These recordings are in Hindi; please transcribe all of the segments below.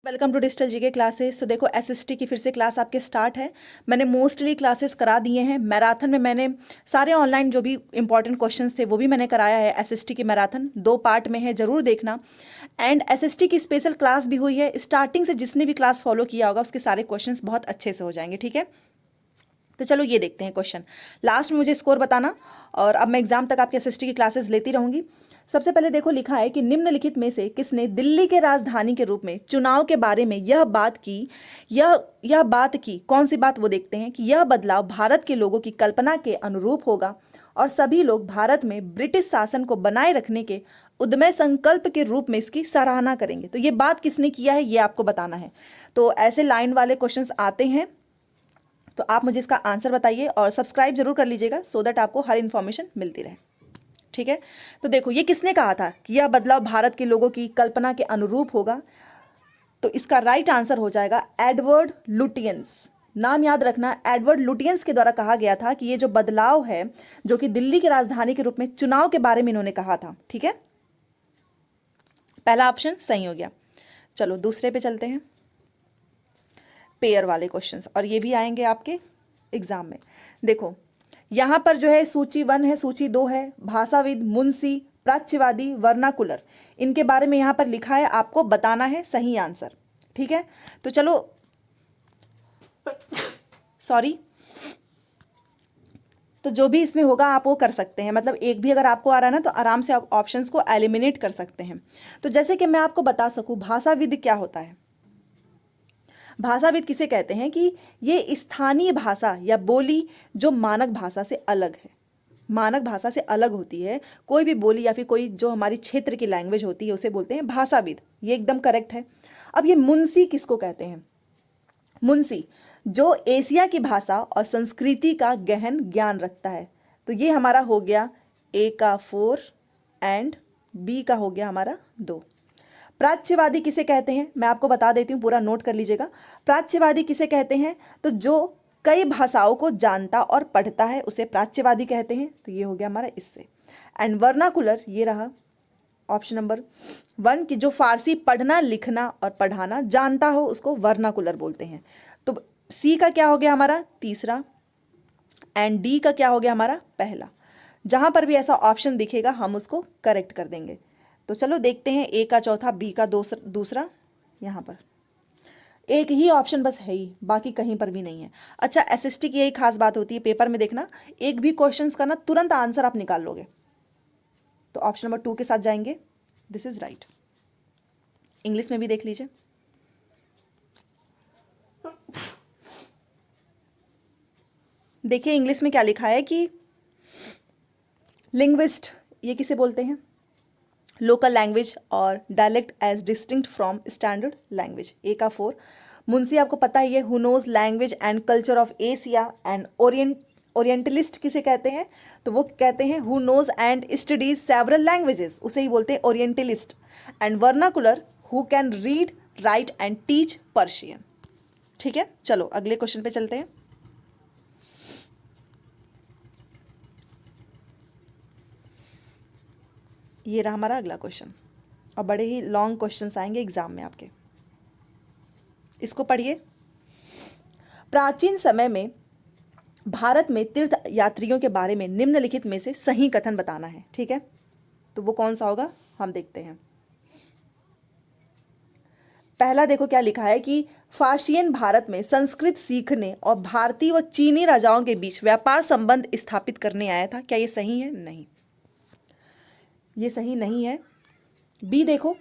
Welcome to digital GK classes. तो देखो एसएसटी की फिर से क्लास आपके स्टार्ट है। मैंने मोस्टली क्लासेस करा दिए हैं। मैराथन में मैंने सारे ऑनलाइन जो भी इंपॉर्टेंट क्वेश्चंस थे वो भी मैंने कराया है। एसएसटी की मैराथन 2 पार्ट में है, जरूर देखना। एंड एसएसटी की स्पेशल क्लास भी हुई है। स्टार्टिंग से जिसने भी क्लास फॉलो किया होगा उसके सारे क्वेश्चंस बहुत अच्छे से हो जाएंगे, ठीक है। तो चलो ये देखते हैं क्वेश्चन। लास्ट में मुझे स्कोर बताना और अब मैं एग्जाम तक आपके एसएसटी की क्लासेस लेती रहूंगी। सबसे पहले देखो लिखा है कि निम्नलिखित में से किसने दिल्ली के राजधानी के रूप में चुनाव के बारे में यह बात की, कौन सी बात, वो देखते हैं कि यह बदलाव भारत के लोगों की कल्पना के अनुरूप होगा और सभी लोग भारत में ब्रिटिश शासन को बनाए रखने के उद्यम संकल्प के रूप में इसकी सराहना करेंगे। तो ये बात किसने किया है ये आपको बताना है। तो ऐसे लाइन वाले क्वेश्चंस आते हैं, तो आप मुझे इसका आंसर बताइए और सब्सक्राइब जरूर कर लीजिएगा सो दैट आपको हर इन्फॉर्मेशन मिलती रहे, ठीक है। तो देखो ये किसने कहा था कि यह बदलाव भारत के लोगों की कल्पना के अनुरूप होगा। तो इसका राइट आंसर हो जाएगा एडवर्ड लुटियंस। नाम याद रखना, एडवर्ड लुटियंस के द्वारा कहा गया था कि ये जो बदलाव है जो कि दिल्ली की राजधानी के रूप में चुनाव के बारे में इन्होंने कहा था, ठीक है। पहला ऑप्शन सही हो गया। चलो दूसरे पे चलते हैं, पेयर वाले क्वेश्चंस, और ये भी आएंगे आपके एग्जाम में। देखो यहां पर जो है सूची 1 है, सूची 2 है, भाषाविद, मुंशी, प्राच्यवादी, वर्नाकुलर, इनके बारे में यहां पर लिखा है, आपको बताना है सही आंसर, ठीक है। तो चलो सॉरी, तो जो भी इसमें होगा आप वो कर सकते हैं, मतलब एक भी अगर आपको आ रहा है ना तो आराम से आप ऑप्शंस को एलिमिनेट कर सकते हैं। तो जैसे कि मैं आपको बता सकूं भाषाविद क्या होता है। भाषाविद किसे कहते हैं कि ये स्थानीय भाषा या बोली जो मानक भाषा से अलग है, मानक भाषा से अलग होती है। कोई भी बोली या फिर कोई जो हमारी क्षेत्र की लैंग्वेज होती है उसे बोलते हैं भाषाविद, ये एकदम करेक्ट है। अब ये मुंशी किसको कहते हैं? मुंशी जो एशिया की भाषा और संस्कृति का गहन ज्ञान रखता है। तो ये हमारा हो गया ए का 4 एंड बी का हो गया हमारा 2। प्राच्यवादी किसे कहते हैं मैं आपको बता देती हूँ, पूरा नोट कर लीजिएगा। प्राच्यवादी किसे कहते हैं? तो जो कई भाषाओं को जानता और पढ़ता है उसे प्राच्यवादी कहते हैं। तो ये हो गया हमारा इससे। एंड वर्नाकुलर ये रहा ऑप्शन नंबर 1 की जो फारसी पढ़ना लिखना और पढ़ाना जानता हो उसको वर्नाकुलर बोलते हैं। तो सी का क्या हो गया हमारा तीसरा, एंड डी का क्या हो गया हमारा पहला। जहां पर भी ऐसा ऑप्शन दिखेगा हम उसको करेक्ट कर देंगे। तो चलो देखते हैं ए का चौथा, बी का दूसरा, यहाँ पर एक ही ऑप्शन बस है ही, बाकी कहीं पर भी नहीं है। अच्छा एसएसटी की यही खास बात होती है, पेपर में देखना एक भी क्वेश्चंस का ना तुरंत आंसर आप निकाल लोगे। तो ऑप्शन नंबर 2 के साथ जाएंगे, दिस इज राइट। इंग्लिश में भी देख लीजिए। देखिए इंग्लिश में क्या लिखा है कि लिंग्विस्ट ये किसे बोलते हैं? लोकल लैंग्वेज और dialect as distinct from standard language, A का 4। मुंशी आपको पता ही है, who knows language and culture of Asia and orientalist किसे कहते हैं? तो वो कहते हैं who knows and studies several languages, उसे ही बोलते हैं orientalist. And vernacular who can read write and teach Persian, ठीक है। चलो अगले क्वेश्चन पे चलते हैं। ये रहा हमारा अगला क्वेश्चन, और बड़े ही लॉन्ग क्वेश्चंस आएंगे एग्जाम में आपके, इसको पढ़िए। प्राचीन समय में भारत में तीर्थ यात्रियों के बारे में निम्नलिखित में से सही कथन बताना है, ठीक है। तो वो कौन सा होगा हम देखते हैं। पहला देखो क्या लिखा है कि फाशियन भारत में संस्कृत सीखने और भारतीय व चीनी राजाओं के बीच व्यापार संबंध स्थापित करने आया था। क्या ये सही है? नहीं, ये सही नहीं है। बी देखो,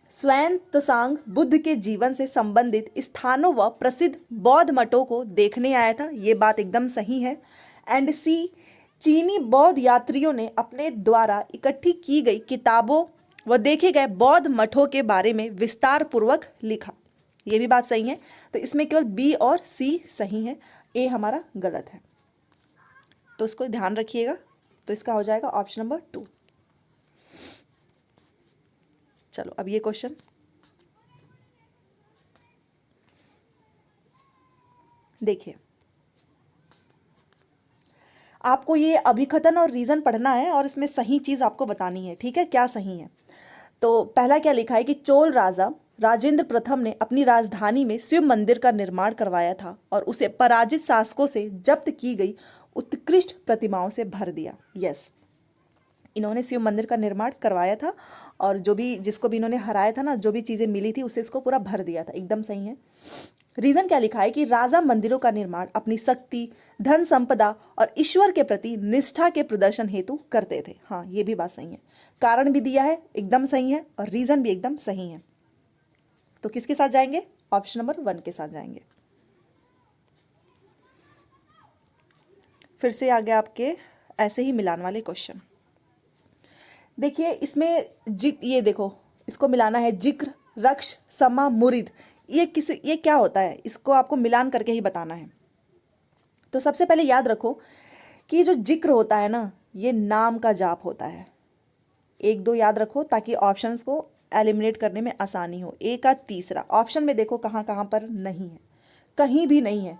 स्वयं त्सांग बुद्ध के जीवन से संबंधित स्थानों व प्रसिद्ध बौद्ध मठों को देखने आया था, ये बात एकदम सही है। एंड सी, चीनी बौद्ध यात्रियों ने अपने द्वारा इकट्ठी की गई किताबों व देखे गए बौद्ध मठों के बारे में विस्तार पूर्वक लिखा, ये भी बात सही है। तो इसमें केवल बी और सी सही है, ए हमारा गलत है, तो इसको ध्यान रखिएगा। तो इसका हो जाएगा ऑप्शन नंबर 2। चलो अब ये क्वेश्चन, देखिए आपको ये अभिकथन और रीजन पढ़ना है और इसमें सही चीज आपको बतानी है, ठीक है, क्या सही है। तो पहला क्या लिखा है कि चोल राजा राजेंद्र प्रथम ने अपनी राजधानी में शिव मंदिर का निर्माण करवाया था और उसे पराजित शासकों से जब्त की गई उत्कृष्ट प्रतिमाओं से भर दिया। यस, इन्होंने शिव मंदिर का निर्माण करवाया था और जो भी जिसको भी इन्होंने हराया था ना, जो भी चीज़ें मिली थी उससे इसको पूरा भर दिया था। एकदम सही है। रीजन क्या लिखा है कि राजा मंदिरों का निर्माण अपनी शक्ति, धन संपदा और ईश्वर के प्रति निष्ठा के प्रदर्शन हेतु करते थे। हाँ, ये भी बात सही है। कारण भी दिया है, एकदम सही है, और रीजन भी एकदम सही है। तो किसके साथ जाएंगे? ऑप्शन नंबर 1 के साथ जाएंगे। फिर से आगे आपके ऐसे ही मिलान वाले क्वेश्चन देखिए। इसमें ये देखो, इसको मिलाना है जिक्र, रक्ष, समा, मुरीद। ये क्या होता है, इसको आपको मिलान करके ही बताना है। तो सबसे पहले याद रखो कि जो जिक्र होता है ना, ये नाम का जाप होता है। 1 2 याद रखो ताकि ऑप्शंस को एलिमिनेट करने में आसानी हो। ए का तीसरा ऑप्शन में देखो कहाँ कहाँ पर नहीं है, कहीं भी नहीं है,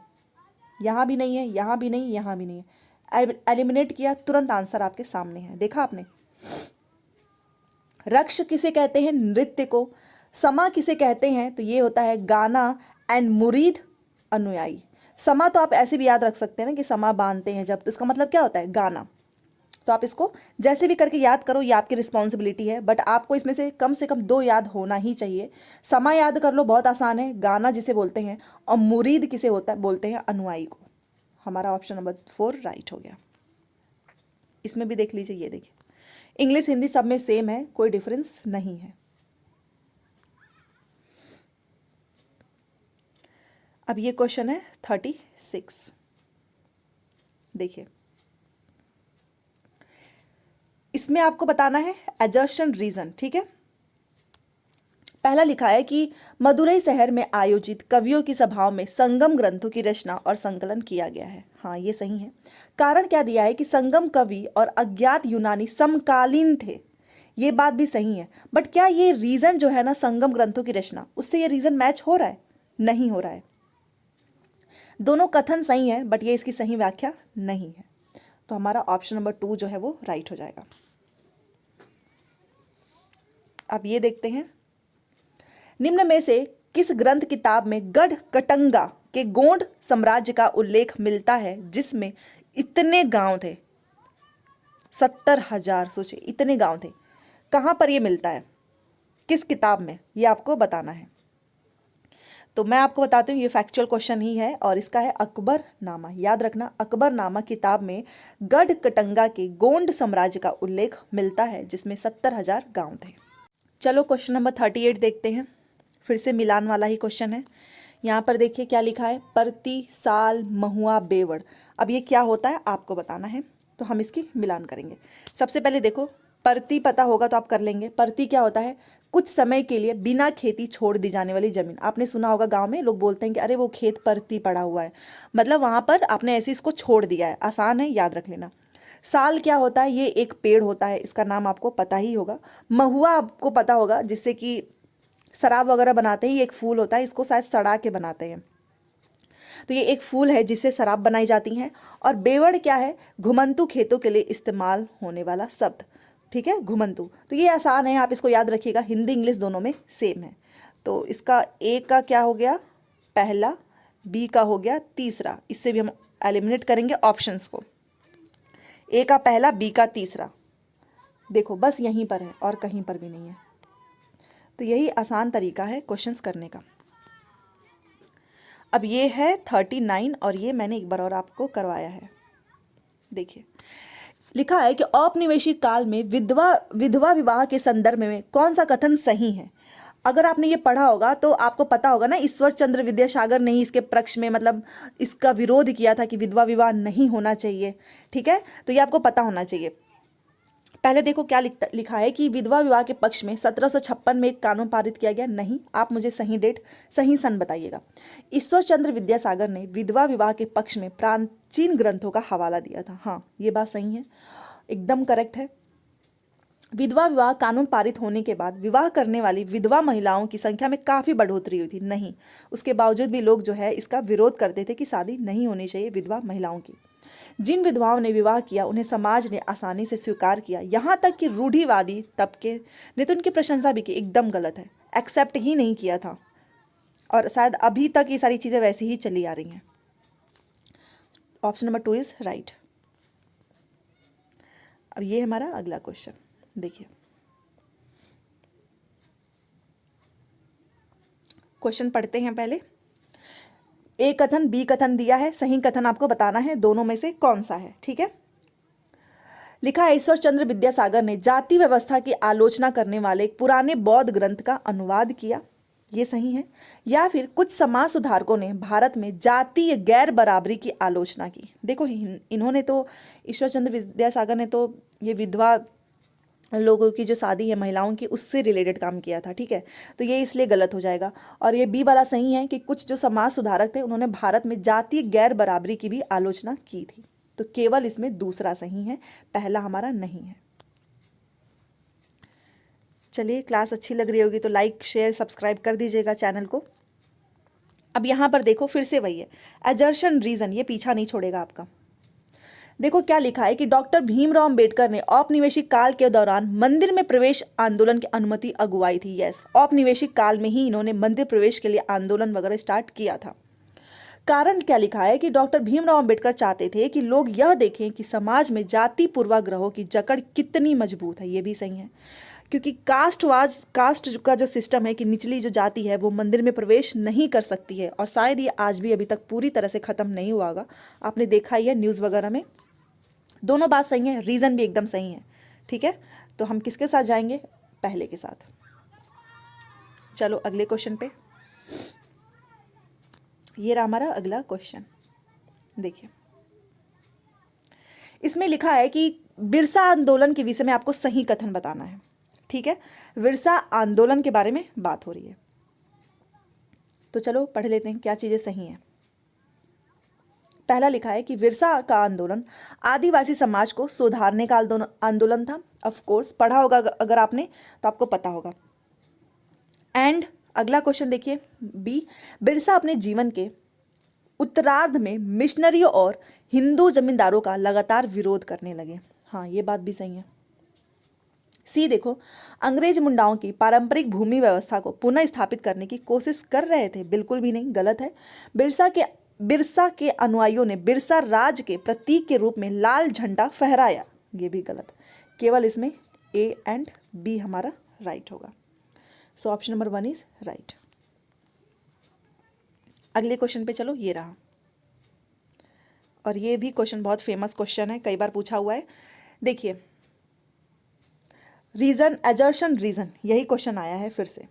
यहाँ भी नहीं है, यहाँ भी नहीं, यहाँ भी नहीं है। एलिमिनेट किया, तुरंत आंसर आपके सामने है, देखा आपने। रक्ष किसे कहते हैं? नृत्य को। समा किसे कहते हैं? तो ये होता है गाना। एंड मुरीद अनुयायी। समा तो आप ऐसे भी याद रख सकते हैं ना कि समा बांधते हैं जब, तो इसका मतलब क्या होता है? गाना। तो आप इसको जैसे भी करके याद करो, ये आपकी रिस्पॉन्सिबिलिटी है, बट आपको इसमें से कम 2 याद होना ही चाहिए। समा याद कर लो, बहुत आसान है, गाना जिसे बोलते हैं, और मुरीद किसे होता है? बोलते हैं अनुयायी को। हमारा ऑप्शन नंबर 4 राइट हो गया। इसमें भी देख लीजिए, ये देखिए, इंग्लिश हिंदी सब में सेम है, कोई डिफरेंस नहीं है। अब ये क्वेश्चन है 36। देखिए, इसमें आपको बताना है एजर्शन रीजन। ठीक है, पहला लिखा है कि मदुरई शहर में आयोजित कवियों की सभाओं में संगम ग्रंथों की रचना और संकलन किया गया है। हाँ, ये सही है। कारण क्या दिया है कि संगम कवि और अज्ञात यूनानी समकालीन थे। ये बात भी सही है, बट क्या ये रीजन जो है ना, संगम ग्रंथों की रचना, उससे ये रीजन मैच हो रहा है? नहीं हो रहा है। दोनों कथन सही है, बट ये इसकी सही व्याख्या नहीं है। तो हमारा ऑप्शन नंबर 2 जो है वो राइट हो जाएगा। अब ये देखते हैं, निम्न में से किस ग्रंथ किताब में गढ़ कटंगा के गोंड साम्राज्य का उल्लेख मिलता है जिसमें इतने गांव थे? 70,000। सोचिए, इतने गांव थे। कहां पर ये मिलता है, किस किताब में, ये आपको बताना है। तो मैं आपको बताती हूँ, ये फैक्चुअल क्वेश्चन ही है और इसका है अकबरनामा। याद रखना, अकबरनामा किताब में गढ़ कटंगा के गोंड साम्राज्य का उल्लेख मिलता है जिसमें 70,000 गांव थे। चलो क्वेश्चन नंबर 38 देखते हैं। फिर से मिलान वाला ही क्वेश्चन है। यहाँ पर देखिए क्या लिखा है, परती, साल, महुआ, बेवड़। अब ये क्या होता है आपको बताना है, तो हम इसकी मिलान करेंगे। सबसे पहले देखो, परती पता होगा तो आप कर लेंगे। परती क्या होता है? कुछ समय के लिए बिना खेती छोड़ दी जाने वाली जमीन। आपने सुना होगा गांव में लोग बोलते हैं कि अरे वो खेत परती पड़ा हुआ है, मतलब वहां पर आपने ऐसे इसको छोड़ दिया है। आसान है, याद रख लेना। साल क्या होता है? ये एक पेड़ होता है, इसका नाम आपको पता ही होगा। महुआ आपको पता होगा, जिससे कि शराब वगैरह बनाते हैं, ये एक फूल होता है, इसको शायद सड़ा के बनाते हैं, तो ये एक फूल है जिससे शराब बनाई जाती है। और बेवड़ क्या है? घुमंतु खेतों के लिए इस्तेमाल होने वाला शब्द। ठीक है, घुमंतु। तो ये आसान है, आप इसको याद रखिएगा, हिंदी इंग्लिश दोनों में सेम है। तो इसका ए का क्या हो गया? पहला। बी का हो गया तीसरा। इससे भी हम एलिमिनेट करेंगे ऑप्शंस को। ए का पहला, बी का तीसरा। देखो बस यहीं पर है और कहीं पर भी नहीं है। तो यही आसान तरीका है क्वेश्चंस करने का। अब ये है 39 और ये मैंने एक बार और आपको करवाया है। देखिए, लिखा है कि औपनिवेशिक काल में विधवा विवाह के संदर्भ में कौन सा कथन सही है? अगर आपने ये पढ़ा होगा तो आपको पता होगा ना, ईश्वर चंद्र विद्यासागर ने ही इसके पक्ष में, मतलब इसका विरोध किया था कि विधवा विवाह नहीं होना चाहिए। ठीक है, तो ये आपको पता होना चाहिए। पहले देखो क्या लिखा है कि विधवा विवाह के पक्ष में 1756 में एक कानून पारित किया गया। नहीं, आप मुझे सही डेट, सही सन बताइएगा। ईश्वर चंद्र विद्यासागर ने विधवा विवाह के पक्ष में प्राचीन ग्रंथों का हवाला दिया था। हाँ, ये बात सही है, एकदम करेक्ट है। विधवा विवाह कानून पारित होने के बाद विवाह करने वाली विधवा महिलाओं की संख्या में काफ़ी बढ़ोतरी हुई थी। नहीं, उसके बावजूद भी लोग जो है इसका विरोध करते थे कि शादी नहीं होनी चाहिए विधवा महिलाओं की। जिन विधवाओं ने विवाह किया उन्हें समाज ने आसानी से स्वीकार किया, यहाँ तक कि रूढ़िवादी तबके ने तो उनकी प्रशंसा भी की। एकदम गलत है, एक्सेप्ट ही नहीं किया था, और शायद अभी तक ये सारी चीज़ें वैसे ही चली आ रही हैं। Option number 2 is right. अब ये हमारा अगला क्वेश्चन देखिए। क्वेश्चन पढ़ते हैं पहले। ए कथन बी कथन दिया है, सही कथन आपको बताना है, दोनों में से कौन सा है। ठीक है, लिखा है ईश्वर चंद्र विद्यासागर ने जाति व्यवस्था की आलोचना करने वाले एक पुराने बौद्ध ग्रंथ का अनुवाद किया, ये सही है। या फिर कुछ समाज सुधारकों ने भारत में जातीय गैर बराबरी की आलोचना की। देखो इन्होंने तो, ईश्वर चंद्र विद्यासागर ने तो ये विधवा लोगों की जो शादी है महिलाओं की, उससे रिलेटेड काम किया था। ठीक है, तो ये इसलिए गलत हो जाएगा। और ये बी वाला सही है कि कुछ जो समाज सुधारक थे उन्होंने भारत में जातीय गैर बराबरी की भी आलोचना की थी। तो केवल इसमें दूसरा सही है, पहला हमारा नहीं है। चलिए, क्लास अच्छी लग रही होगी तो लाइक शेयर सब्सक्राइब कर दीजिएगा चैनल को। अब यहाँ पर देखो फिर से वही है, एजर्शन रीजन, ये पीछा नहीं छोड़ेगा आपका। देखो क्या लिखा है कि डॉक्टर भीमराव अंबेडकर ने औपनिवेशिक काल के दौरान मंदिर में प्रवेश आंदोलन की अनुमति अगुवाई थी। यस, औपनिवेशिक काल में ही इन्होंने मंदिर प्रवेश के लिए आंदोलन वगैरह स्टार्ट किया था। कारण क्या लिखा है कि डॉक्टर भीमराव अंबेडकर चाहते थे कि लोग यह देखें कि समाज में जाति पूर्वाग्रहों की जकड़ कितनी मजबूत है। ये भी सही है, क्योंकि कास्ट का जो सिस्टम है कि निचली जो जाति है वो मंदिर में प्रवेश नहीं कर सकती है, और शायद ये आज भी अभी तक पूरी तरह से खत्म नहीं हुआ होगा। आपने देखा ही है न्यूज़ वगैरह में। दोनों बात सही है, रीज़न भी एकदम सही है। ठीक है, तो हम किसके साथ जाएंगे? पहले के साथ। चलो अगले क्वेश्चन पे। ये रहा हमारा अगला क्वेश्चन। देखिए, इसमें लिखा है कि बिरसा आंदोलन के विषय में आपको सही कथन बताना है। ठीक है, बिरसा आंदोलन के बारे में बात हो रही है, तो चलो पढ़ लेते हैं क्या चीज़ें सही हैं। पहला लिखा है कि बिरसा का आंदोलन आदिवासी समाज को सुधारने का आंदोलन था। ऑफ कोर्स पढ़ा होगा, अगर आपने तो आपको पता होगा। एंड अगला क्वेश्चन देखिए बी, बिरसा अपने जीवन के उत्तरार्ध में मिशनरियों और हिंदू जमींदारों का लगातार विरोध करने लगे। हाँ, ये बात भी सही है। सी देखो, अंग्रेज मुंडाओं की पारंपरिक भूमि व्यवस्था को पुनः स्थापित करने की कोशिश कर रहे थे। बिल्कुल भी नहीं, गलत है। बिरसा के अनुयायियों ने बिरसा राज के प्रतीक के रूप में लाल झंडा फहराया। ये भी गलत। केवल इसमें ए एंड बी हमारा राइट होगा। So option number 1 is right. अगले क्वेश्चन पे चलो, ये रहा, और ये भी क्वेश्चन बहुत फेमस क्वेश्चन है, कई बार पूछा हुआ है। देखिए, रीजन एजर्शन रीजन, यही क्वेश्चन आया है फिर से।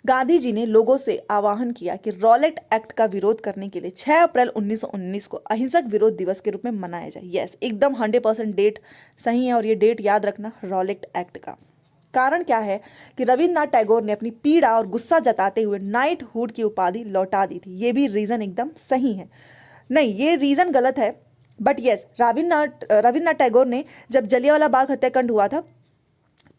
गांधी जी ने लोगों से आह्वान किया कि रॉलेट एक्ट का विरोध करने के लिए 6 अप्रैल 1919 को अहिंसक विरोध दिवस के रूप में मनाया जाए। यस, एकदम 100% डेट सही है, और ये डेट याद रखना, रॉलेट एक्ट का। कारण क्या है कि रविन्द्रनाथ टैगोर ने अपनी पीड़ा और गुस्सा जताते हुए नाइटहुड की उपाधि लौटा दी थी। ये भी रीजन एकदम सही है। नहीं, ये रीजन गलत है, बट यस, रविन्द्रनाथ टैगोर ने जब जलियांवाला बाग हत्याकांड हुआ था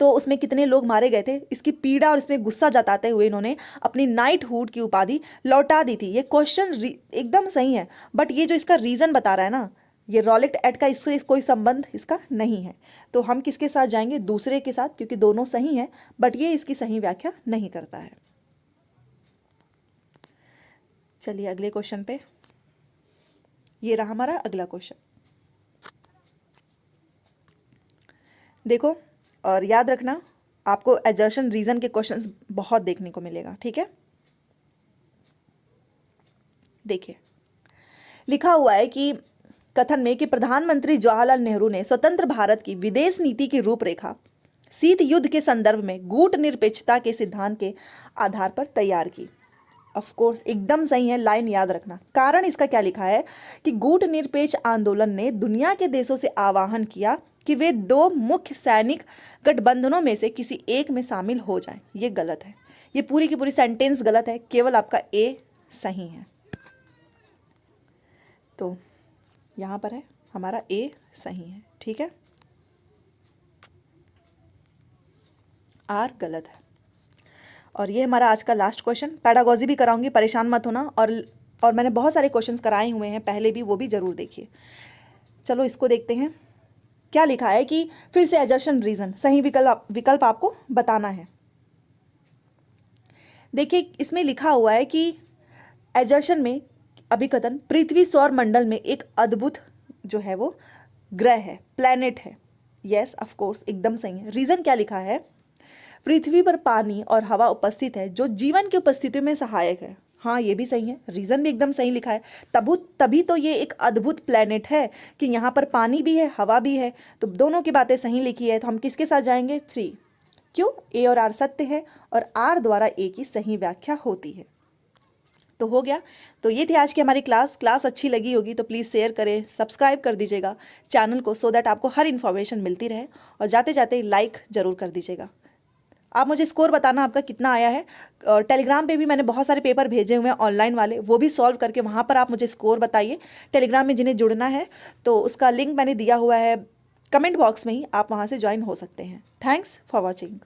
तो उसमें कितने लोग मारे गए थे, इसकी पीड़ा और इसमें गुस्सा जताते हुए इन्होंने अपनी नाइटहुड की उपाधि लौटा दी थी। ये क्वेश्चन एकदम सही है, बट ये जो इसका रीजन बता रहा है ना, ये रॉलेट एक्ट का इससे कोई संबंध इसका नहीं है। तो हम किसके साथ जाएंगे? दूसरे के साथ, क्योंकि दोनों सही हैं, बट ये इसकी सही व्याख्या नहीं करता है। चलिए अगले क्वेश्चन पे, ये रहा हमारा अगला क्वेश्चन। देखो, और याद रखना, आपको एजर्शन रीजन के क्वेश्चंस बहुत देखने को मिलेगा। ठीक है, देखिए लिखा हुआ है कि कथन में कि प्रधानमंत्री जवाहरलाल नेहरू ने स्वतंत्र भारत की विदेश नीति की रूपरेखा शीत युद्ध के संदर्भ में गुट निरपेक्षता के सिद्धांत के आधार पर तैयार की। ऑफ कोर्स एकदम सही है, लाइन याद रखना। कारण इसका क्या लिखा है कि गुट निरपेक्ष आंदोलन ने दुनिया के देशों से आह्वान किया कि वे 2 मुख्य सैनिक गठबंधनों में से किसी एक में शामिल हो जाएं। ये गलत है, ये पूरी की पूरी सेंटेंस गलत है, केवल आपका ए सही है। तो यहाँ पर है हमारा ए सही है। ठीक है, आर गलत है। और ये हमारा आज का लास्ट क्वेश्चन। पैडागोजी भी कराऊंगी, परेशान मत होना, और मैंने बहुत सारे क्वेश्चंस कराए हुए हैं पहले भी, वो भी जरूर देखिए। चलो इसको देखते हैं क्या लिखा है कि फिर से एजर्शन रीजन सही विकल्प आपको बताना है। देखिए इसमें लिखा हुआ है कि एजर्शन में अभिकथन पृथ्वी सौर मंडल में एक अद्भुत जो है वो ग्रह है, प्लैनेट है। यस ऑफ कोर्स एकदम सही है। रीजन क्या लिखा है, पृथ्वी पर पानी और हवा उपस्थित है जो जीवन की उपस्थिति में सहायक है। हाँ ये भी सही है, रीजन भी एकदम सही लिखा है। तभी तो ये एक अद्भुत प्लैनेट है कि यहाँ पर पानी भी है हवा भी है, तो दोनों की बातें सही लिखी है। तो हम किसके साथ जाएंगे, 3। क्यों, ए और आर सत्य है और आर द्वारा ए की सही व्याख्या होती है। तो हो गया। तो ये थी आज की हमारी क्लास अच्छी लगी होगी तो प्लीज़ शेयर करें, सब्सक्राइब कर दीजिएगा चैनल को, सो दैट आपको हर इन्फॉर्मेशन मिलती रहे। और जाते जाते लाइक ज़रूर कर दीजिएगा। आप मुझे स्कोर बताना आपका कितना आया है। टेलीग्राम पे भी मैंने बहुत सारे पेपर भेजे हुए हैं ऑनलाइन वाले, वो भी सॉल्व करके वहाँ पर आप मुझे स्कोर बताइए। टेलीग्राम में जिन्हें जुड़ना है तो उसका लिंक मैंने दिया हुआ है कमेंट बॉक्स में ही, आप वहाँ से ज्वाइन हो सकते हैं। Thanks for watching.